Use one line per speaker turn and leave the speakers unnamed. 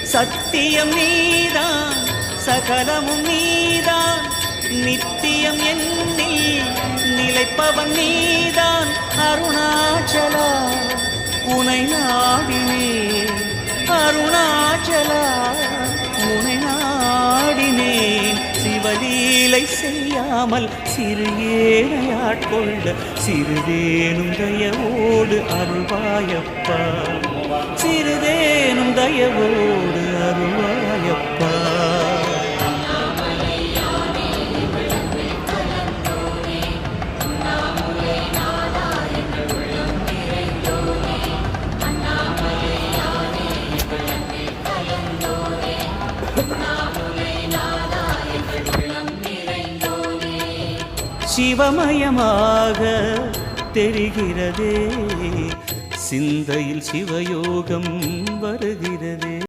சத்தியம் நீதான் சகலமும் நீதான் நித்தியம் என்னில் நிலைப்பவன் நீதான் அருணாச்சலா உனை நாடினே அருணாச்சலா உனை நாடினேன் சிவலீலை செய்யாமல் சிறு ஏனையாட்கொள்ள சிறுதேனும் தயவோடு அருள்வாயப்பா சிறுதேனும் தயவோடு அருள்வாயப்பா சிவமயமாக தெரிகிறதே சிந்தையில் சிவயோகம் வருகிறதே